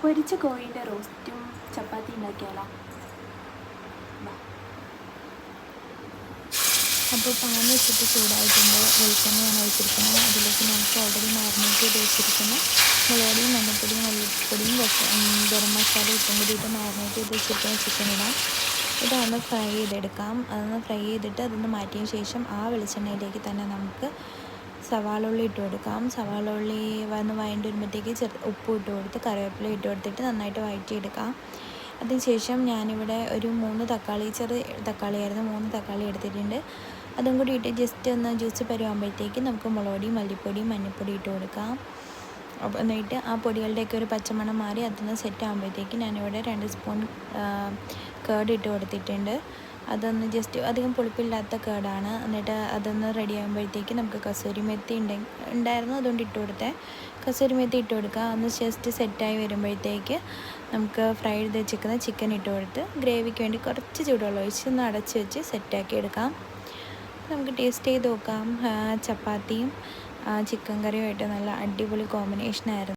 പൊരിച്ച കോഴിയുടെ റോസ്റ്റും ചപ്പാത്തി ഉണ്ടാക്കിയാലോ? അപ്പോൾ പാൻ വെച്ചിട്ട് ചൂടായിട്ടുണ്ട്. വെളിച്ചെണ്ണയാണ് ഒഴിച്ചിരിക്കുന്നത്. അതിലേക്ക് നമുക്ക് ഓൾറെഡി മാരിനേറ്റ് ചെയ്ത് വെച്ചിരിക്കുന്ന മുളകുപൊടിയും മഞ്ഞൾപ്പൊടിയും മല്ലിപ്പൊടിയും ഗരം മസാല ഇട്ടും കൂടിയിട്ട് മാരിനേറ്റ് ചെയ്ത് വെച്ചിരിക്കുന്ന ചിക്കൻ ഇടാം. ഇതൊന്ന് ഫ്രൈ ചെയ്തെടുക്കാം. അതൊന്ന് ഫ്രൈ ചെയ്തിട്ട് അതൊന്ന് മാറ്റിയതിന് ശേഷം ആ വെളിച്ചെണ്ണയിലേക്ക് തന്നെ നമുക്ക് സവാള ഉള്ളി ഇട്ട് കൊടുക്കാം. സവാള ഉള്ളി വന്ന് വഴണ്ടി വരുമ്പോഴത്തേക്ക് ഉപ്പ് ഇട്ട് കൊടുത്ത് കറിവേപ്പില ഇട്ട് കൊടുത്തിട്ട് നന്നായിട്ട് വഴറ്റിയെടുക്കാം. അതിനുശേഷം ഞാനിവിടെ ഒരു 3 തക്കാളി, ചെറിയ തക്കാളിയായിരുന്നു, 3 തക്കാളി എടുത്തിട്ടുണ്ട്. അതും കൂടി ഇട്ട് ജസ്റ്റ് ഒന്ന് ജ്യൂസ് പരുവാകുമ്പോഴത്തേക്ക് നമുക്ക് മുളകുപൊടിയും മല്ലിപ്പൊടിയും മഞ്ഞൾപ്പൊടി ഇട്ട് കൊടുക്കാം. അപ്പോൾ എന്നിട്ട് ആ പൊടികളുടെയൊക്കെ ഒരു പച്ചമണം മാറി അതൊന്ന് സെറ്റ് ആകുമ്പോഴത്തേക്ക് ഞാനിവിടെ 2 സ്പൂൺ കേർഡ് ഇട്ട് കൊടുത്തിട്ടുണ്ട്. അതൊന്ന് ജസ്റ്റ് അധികം പുളിപ്പില്ലാത്ത കേർഡാണ്. എന്നിട്ട് അതൊന്ന് റെഡി ആകുമ്പോഴത്തേക്ക് നമുക്ക് കസൂരി മെത്തി ഉണ്ടായിരുന്നു, അതുകൊണ്ട് ഇട്ട് കൊടുത്തേ. കസൂരി മെത്തി ഇട്ട് കൊടുക്കുക. ഒന്ന് ജസ്റ്റ് സെറ്റായി വരുമ്പോഴത്തേക്ക് നമുക്ക് ഫ്രൈ ചെയ്ത് വെച്ചിരിക്കുന്ന ചിക്കൻ ഇട്ട് കൊടുത്ത് ഗ്രേവിക്ക് വേണ്ടി കുറച്ച് ചൂടുവെള്ളം ഒഴിച്ച് ഒന്ന് അടച്ച് വെച്ച് സെറ്റാക്കി എടുക്കാം. നമുക്ക് ടേസ്റ്റ് ചെയ്ത് നോക്കാം. ചപ്പാത്തിയും ചിക്കൻ കറിയുമായിട്ട് നല്ല അടിപൊളി കോമ്പിനേഷനായിരുന്നു.